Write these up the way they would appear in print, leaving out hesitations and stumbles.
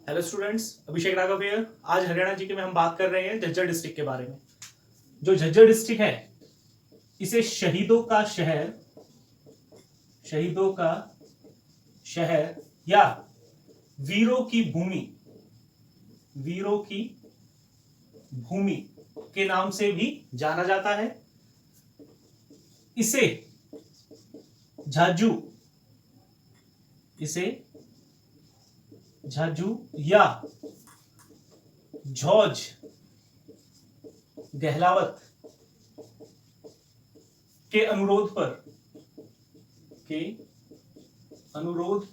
Hello students, Abhishek Raghav here. आज हरियाणा जी के में हम बात कर रहे हैं झज्जर डिस्ट्रिक्ट के बारे में। जो झज्जर डिस्ट्रिक्ट है इसे शहीदों का शहर या वीरों की भूमि के नाम से भी जाना जाता है। इसे झाझू या झौज गहलावत के अनुरोध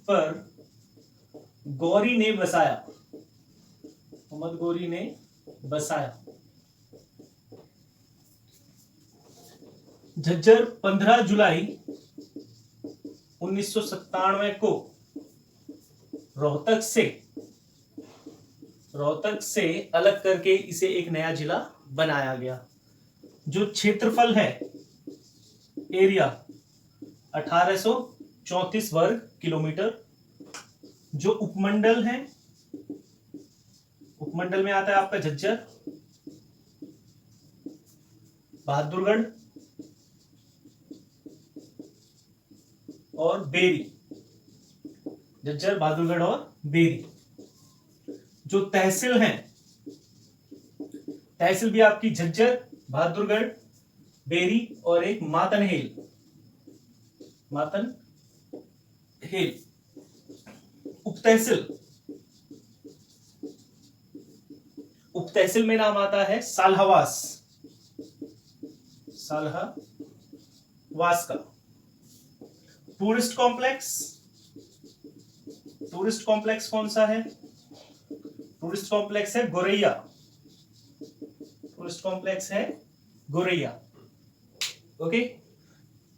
पर गौरी ने बसाया, मोहम्मद गौरी ने बसाया। झज्जर 15 जुलाई 1997 को रोहतक से अलग करके इसे एक नया जिला बनाया गया। जो क्षेत्रफल है, एरिया 1834 वर्ग किलोमीटर। जो उपमंडल है, उपमंडल में आता है आपका झज्जर, बहादुरगढ़ और बेरी। झज्जर, बहादुरगढ़ और बेरी। जो तहसील है, तहसील भी आपकी झज्जर, बहादुरगढ़, बेरी और एक मातनहेल। उपतहसील में नाम आता है साल्हावास का। टूरिस्ट कॉम्प्लेक्स कौन सा है? टूरिस्ट कॉम्प्लेक्स है गोरैया। ओके।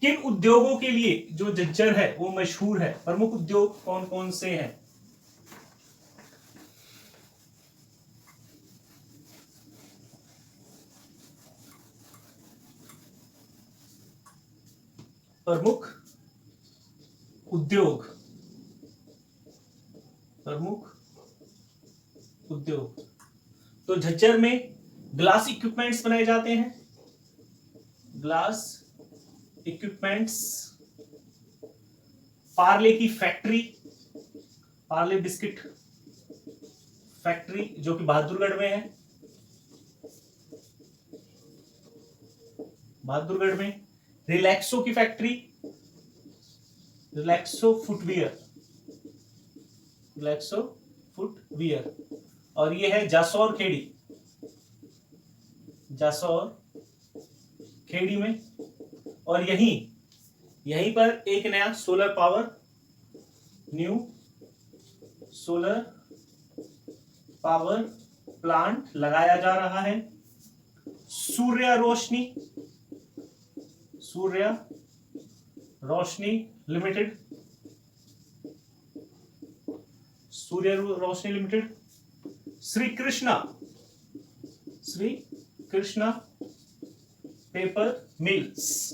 किन उद्योगों के लिए जो झज्जर है वो मशहूर है? प्रमुख उद्योग कौन कौन से हैं? प्रमुख उद्योग तो झज्जर में ग्लास इक्विपमेंट्स बनाए जाते हैं। ग्लास इक्विपमेंट्स, पार्ले की फैक्ट्री, पार्ले बिस्किट फैक्ट्री जो कि बहादुरगढ़ में है। बहादुरगढ़ में रिलैक्सो की फैक्ट्री, रिलैक्सो फुटवियर। और ये है जासौर खेड़ी में। और यहीं पर एक नया न्यू सोलर पावर प्लांट लगाया जा रहा है। Surya Roshni limited. Shri Krishna paper mills.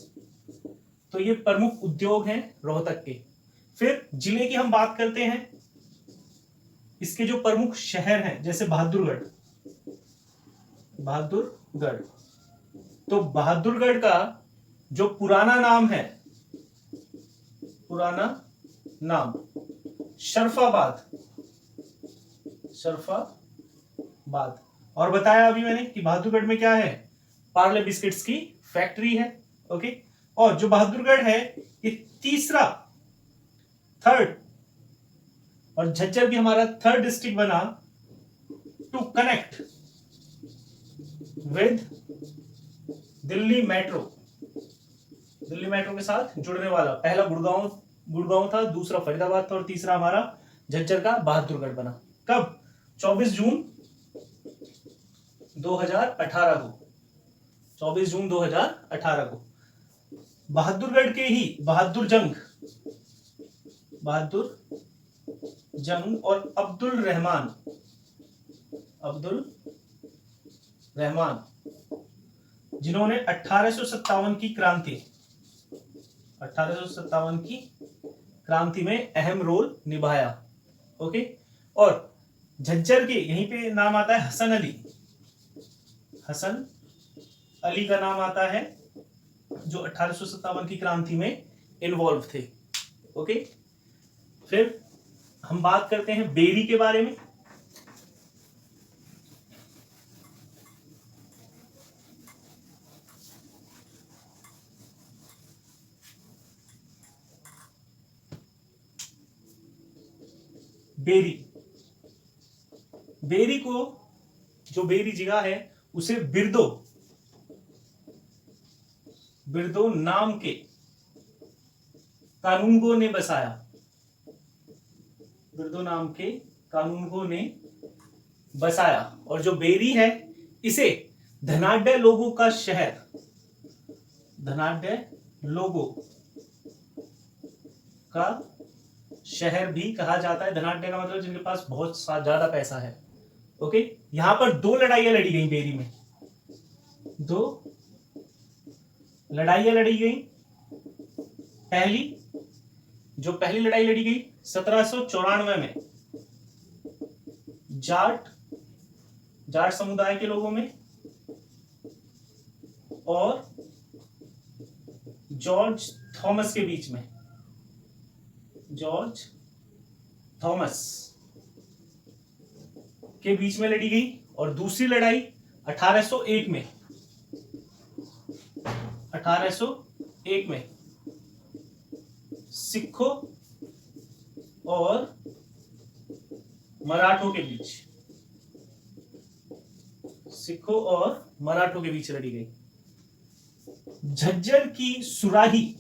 तो ये प्रमुख उद्योग हैं रोहतक के। फिर जिले की हम बात करते हैं। इसके जो प्रमुख शहर हैं, जैसे बहादुरगढ़। तो बहादुरगढ़ का जो पुराना नाम शरफाबाद। और बताया अभी मैंने कि बहादुरगढ़ में क्या है? पार्ले बिस्किट्स की फैक्ट्री है। ओके। और जो बहादुरगढ़ है ये थर्ड और झज्जर भी हमारा थर्ड डिस्ट्रिक्ट बना to connect with Delhi metro के साथ जुड़ने वाला। पहला गुड़गांव था, दूसरा फरीदाबाद था और तीसरा हमारा झज्जर का बहादुरगढ़ बना। कब? 24 जून 2018 को। बहादुरगढ़ के ही बहादुर जंग और अब्दुल रहमान जिन्होंने 1857 की क्रांति में अहम रोल निभाया। ओके। और झज्जर के यहीं पे नाम आता है हसन अली। हसन अली का नाम आता है, जो 1857 की क्रांति में इन्वॉल्व थे। ओके, फिर हम बात करते हैं बेरी के बारे में। बेरी, बेरी को, जो बेरी जगह है उसे बिरदो, बिरदो नाम के कानूनगो ने बसाया। बिरदो नाम के कानूनगो ने बसाया। और जो बेरी है इसे धनाढ्य लोगों का शहर, धनाढ्य लोगों का शहर भी कहा जाता है। धनाढ्य का मतलब जिनके पास बहुत ज्यादा पैसा है। ओके, यहां पर 2 लड़ाइयां लड़ी गई बेरी में, 2 लड़ाइयां लड़ी गई। पहली लड़ाई लड़ी गई 1794 में जाट समुदाय के लोगों में और जॉर्ज थॉमस के बीच में। जॉर्ज थॉमस के बीच में लड़ी गई। और दूसरी लड़ाई 1801 में, 1801 में सिखों और मराठों के बीच, सिखों और मराठों के बीच लड़ी गई। झज्जर की सुराही,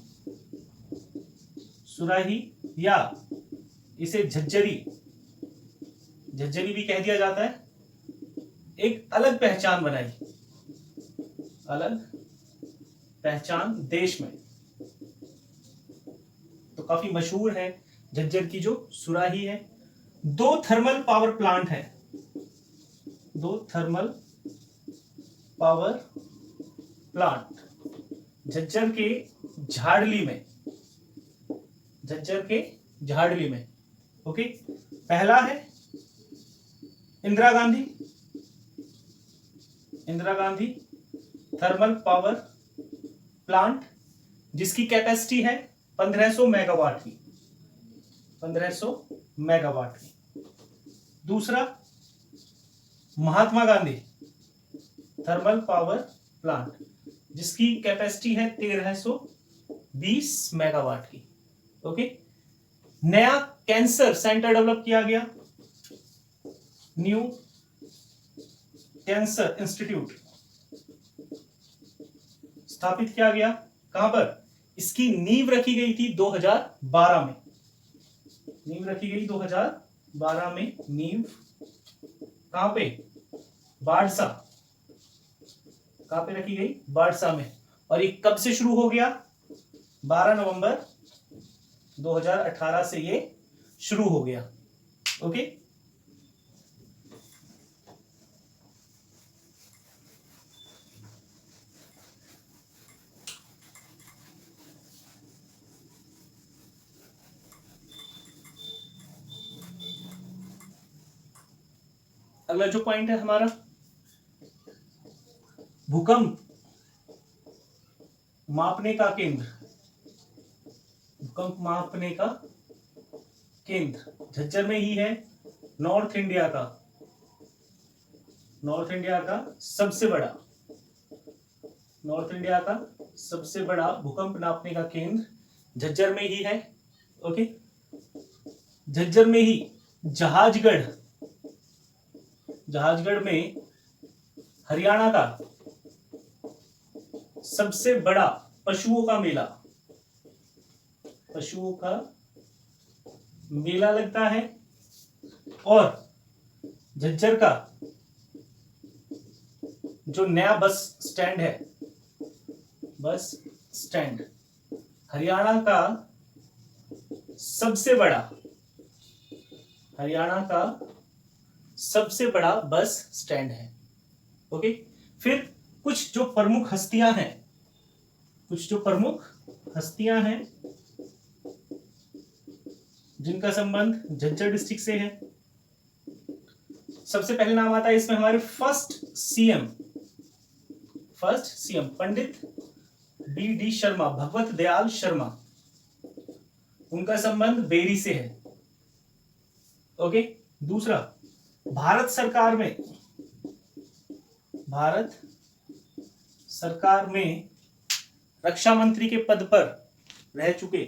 सुराही या इसे झज्जरी, झज्जरी भी कह दिया जाता है, एक अलग पहचान बनाई, अलग पहचान देश में। तो काफी मशहूर है झज्जर की जो सुराही है। 2 थर्मल पावर प्लांट है, 2 थर्मल पावर प्लांट झज्जर के झाड़ली में, झज्जर के झाड़ली में। ओके, पहला है Indira Gandhi thermal power plant, जिसकी कैपेसिटी है 1500 मेगावाट की, 1500 मेगावाट की। दूसरा Mahatma Gandhi thermal power plant, जिसकी कैपेसिटी है 1320 मेगावाट की। ओके, नया कैंसर सेंटर डेवलप किया गया, न्यू कैंसर इंस्टीट्यूट स्थापित किया गया। कहां पर? इसकी नींव रखी गई थी 2012 में, नींव रखी गई 2012 में। नींव कहां पे? बाड़सा, कहां पे रखी गई? बाड़सा में। और ये कब से शुरू हो गया? 12 नवंबर 2018 से ये शुरू हो गया। ओके, अगला जो पॉइंट है हमारा, भूकंप मापने का केंद्र, भूकंप मापने का केंद्र झज्जर में ही है। नॉर्थ इंडिया का सबसे बड़ा, नॉर्थ इंडिया का सबसे बड़ा भूकंप नापने का केंद्र झज्जर में ही है। ओके, झज्जर में ही जहाजगढ़ में हरियाणा का सबसे बड़ा पशुओं का मेला लगता है। और झज्जर का जो नया बस स्टैंड है, बस स्टैंड हरियाणा का सबसे बड़ा बस स्टैंड है। ओके, फिर कुछ जो प्रमुख हस्तियां हैं जिनका संबंध झज्जर डिस्ट्रिक्ट से है। सबसे पहले नाम आता है इसमें हमारे फर्स्ट सीएम पंडित डी शर्मा, भगवत दयाल शर्मा। उनका संबंध बेरी से है। ओके। दूसरा, भारत सरकार में रक्षा मंत्री के पद पर रह चुके,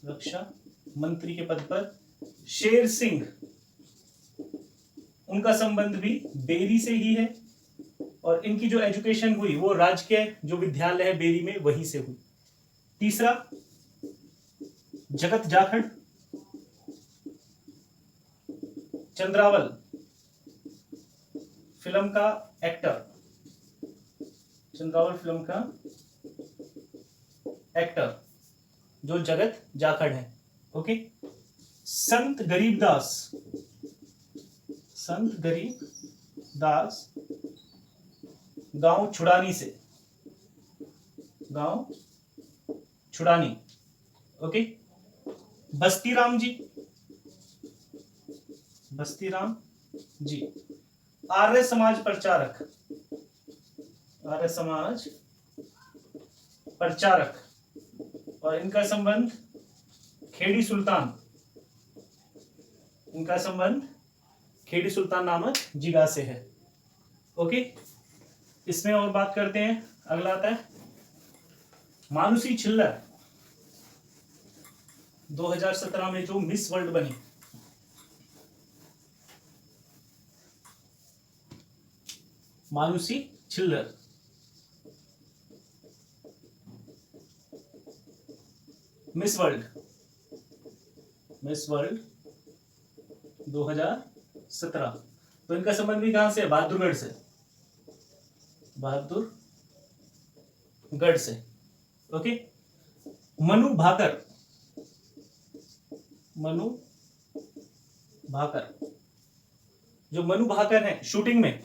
रक्षा मंत्री के पद पर शेर सिंह, उनका संबंध भी बेरी से ही है। और इनकी जो एजुकेशन हुई वो राजकीय जो विद्यालय है बेरी में वहीं से हुई। तीसरा, जगत जाखड़, चंद्रावल फिल्म का एक्टर जो जगत जाखड़ है। ओके। संत गरीबदास गांव छुड़ानी। ओके। बस्ती राम जी आर्य समाज प्रचारक, और इनका संबंध खेड़ी सुल्तान नामक जगह से है। ओके। इसमें और बात करते हैं। अगला आता है मानुषी छिल्लर, 2017 में जो मिस वर्ल्ड बनी। Manushi Chhillar, miss world 2017। तो इनका संबंध भी कहां से है? बहादुरगढ़ से। ओके। मनु भाकर, जो मनु भाकर है शूटिंग में,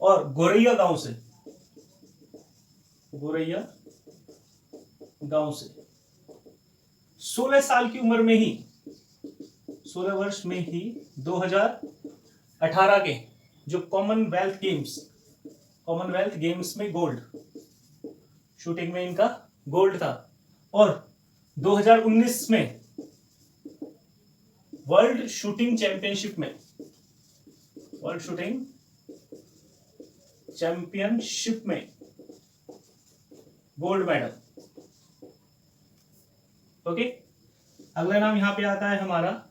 और गोरैया गांव से 16 साल की उम्र में ही 16 वर्ष में ही 2018 के जो कॉमनवेल्थ गेम्स में गोल्ड, शूटिंग में इनका गोल्ड था। और 2019 में वर्ल्ड शूटिंग चैंपियनशिप में गोल्ड मेडल। ओके। अगला नाम यहां पे आता है हमारा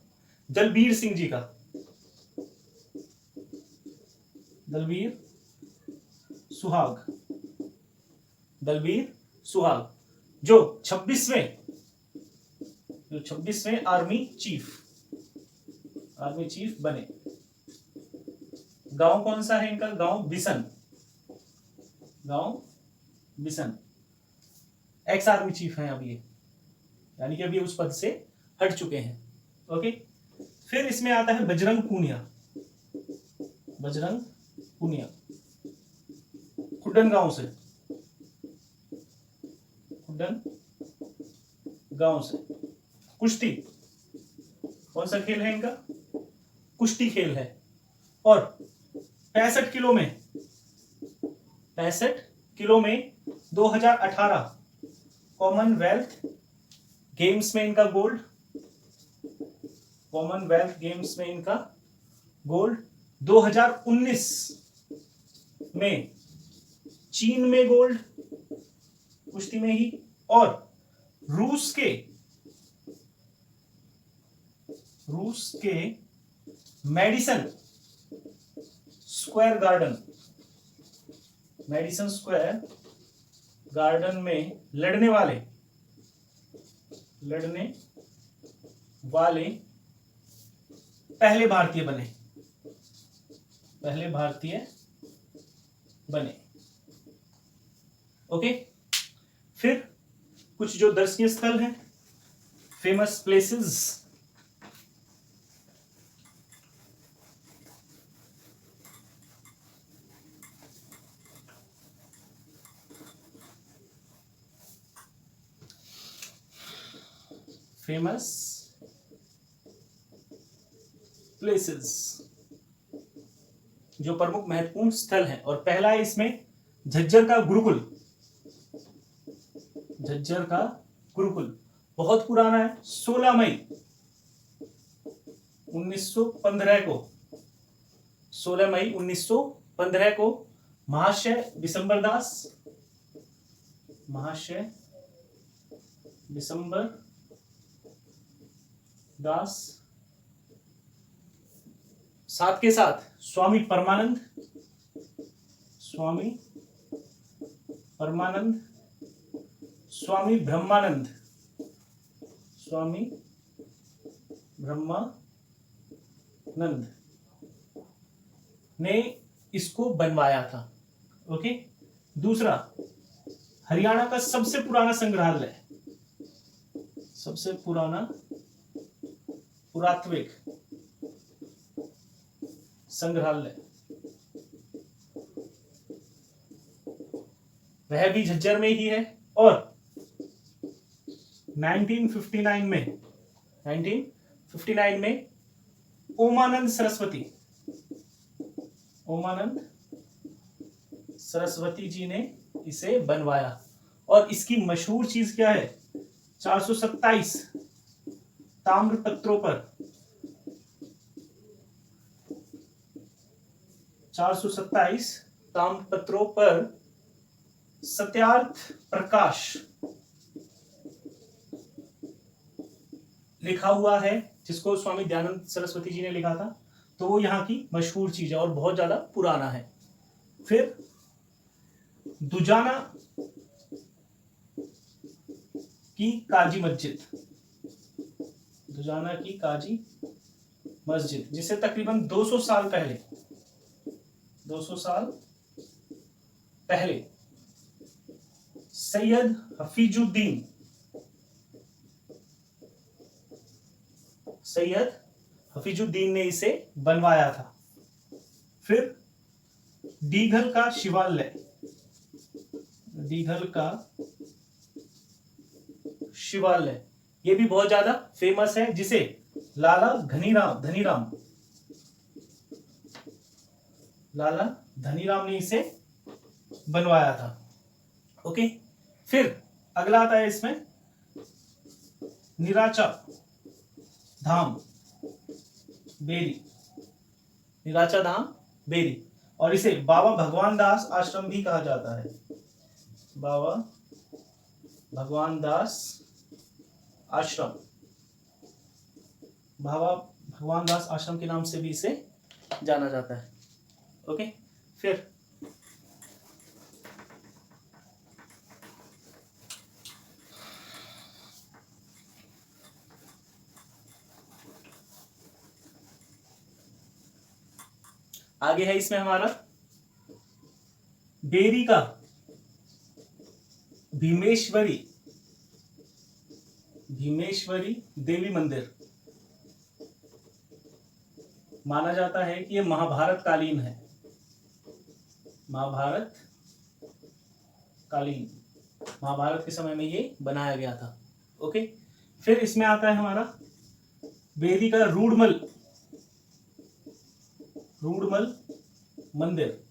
दलबीर सिंह जी का। दलबीर सुहाग जो 26वें आर्मी चीफ बने। गांव कौन सा है इनका? गांव बिसन। एक्स आर्मी चीफ है अभी ये, यानी कि अभी उस पद से हट चुके हैं। ओके। फिर इसमें आता है बजरंग पूनिया, खुड्डन गांव से। कुश्ती, कौन सा खेल है इनका? कुश्ती खेल है। और 65 किलो में 2018 कॉमनवेल्थ गेम्स में इनका गोल्ड। 2019 में चीन में गोल्ड कुश्ती में ही। और रूस के मेडिसन स्क्वायर गार्डन में लड़ने वाले पहले भारतीय बने। ओके। फिर कुछ जो दर्शनीय स्थल हैं, फेमस प्लेसेस। फेमस प्लेसेस, जो प्रमुख महत्वपूर्ण स्थल हैं। और पहला है इसमें झज्जर का गुरुकुल। झज्जर का गुरुकुल बहुत पुराना है, 16 मई 1915 को, 16 मई 1915 को महाशय बिशंबर दास साथ के साथ स्वामी परमानंद, स्वामी ब्रह्मानंद ने इसको बनवाया था। ओके। दूसरा, हरियाणा का सबसे पुराना संग्रहालय, सबसे पुराना पुरातात्विक संग्रहालय, वह भी झज्जर में ही है। और 1959 में ओमानंद सरस्वती जी ने इसे बनवाया। और इसकी मशहूर चीज क्या है? 427 ताम्र पत्रों पर, 427 ताम्र पत्रों पर सत्यार्थ प्रकाश लिखा हुआ है, जिसको स्वामी दयानंद सरस्वती जी ने लिखा था। तो वो यहाँ की मशहूर चीज है और बहुत ज्यादा पुराना है। फिर दुजाना की काजी मस्जिद, जिसे तकरीबन 200 साल पहले सैयद हफीजुद्दीन ने इसे बनवाया था। फिर दीघल का शिवालय, ये भी बहुत ज्यादा फेमस है, जिसे लाला धनीराम ने इसे बनवाया था। ओके। फिर अगला आता है इसमें निराचा धाम बेरी, और इसे बाबा भगवान दास आश्रम भी कहा जाता है। बाबा भगवान दास आश्रम के नाम से भी इसे जाना जाता है। ओके। फिर आगे है इसमें हमारा बेरी का भीमेश्वरी देवी मंदिर। माना जाता है कि यह महाभारत कालीन है, महाभारत के समय में ये बनाया गया था। ओके। फिर इसमें आता है हमारा बेरी का रूडमल मंदिर,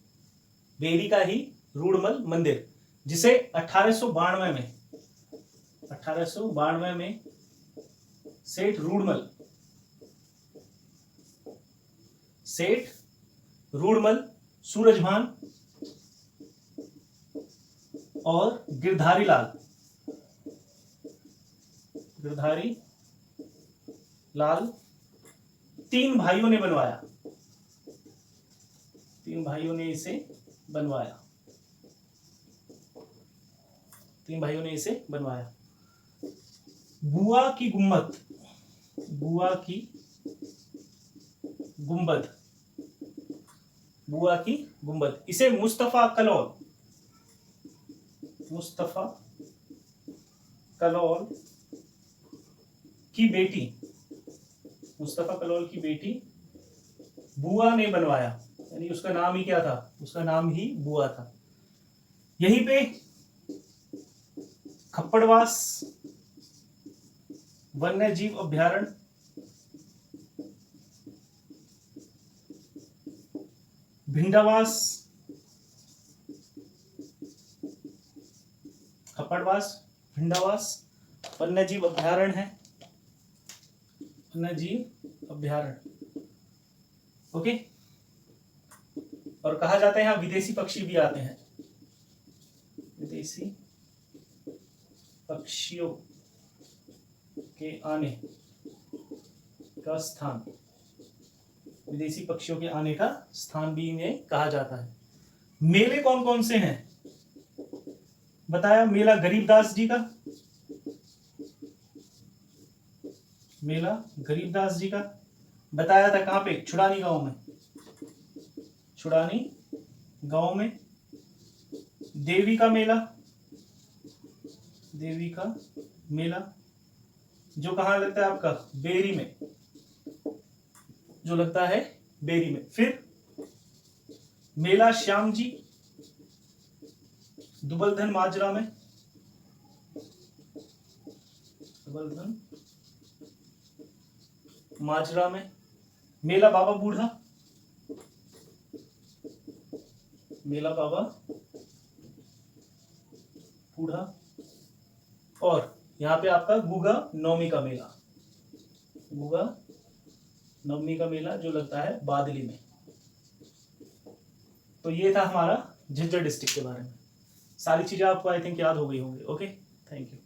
बेरी का ही रूडमल मंदिर, जिसे 1892 में सेठ रूडमल सूरजभान और गिरधारी लाल तीन भाइयों ने इसे बनवाया। बुआ की गुंबद, इसे मुस्तफा कलोल की बेटी बुआ ने बनवाया। यानी उसका नाम ही क्या था? उसका नाम ही बुआ था। यहीं पे खप्पड़वास वन्य जीव अभ्यारण्य, भिंडावास, खपड़वास, भिंडावास वन्य जीव अभ्यारण्य है, वन्य जीव अभ्यारण्य। ओके, और कहा जाता है यहाँ विदेशी पक्षी भी आते हैं, विदेशी पक्षियों के आने का स्थान, विदेशी पक्षियों के आने का स्थान भी इन्हें कहा जाता है। मेले कौन कौन से हैं बताया? मेला गरीबदास जी का, मेला गरीबदास जी का बताया था, कहां पे? छुड़ानी गांव में, छुड़ानी गांव में। देवी का मेला, देवी का मेला जो कहां लगता है आपका? बेरी में, जो लगता है बेरी में। फिर मेला श्याम जी दुबलधन माजरा में, दुबलधन माजरा में। मेला बाबा बूढ़ा, मेला बाबा बूढ़ा। और यहाँ पे आपका गुगा नवमी का मेला, गुगा नवमी का मेला जो लगता है बादली में। तो ये था हमारा झज्जर डिस्ट्रिक्ट के बारे में। सारी चीजें आपको आई थिंक याद हो गई होंगी। Okay, thank you.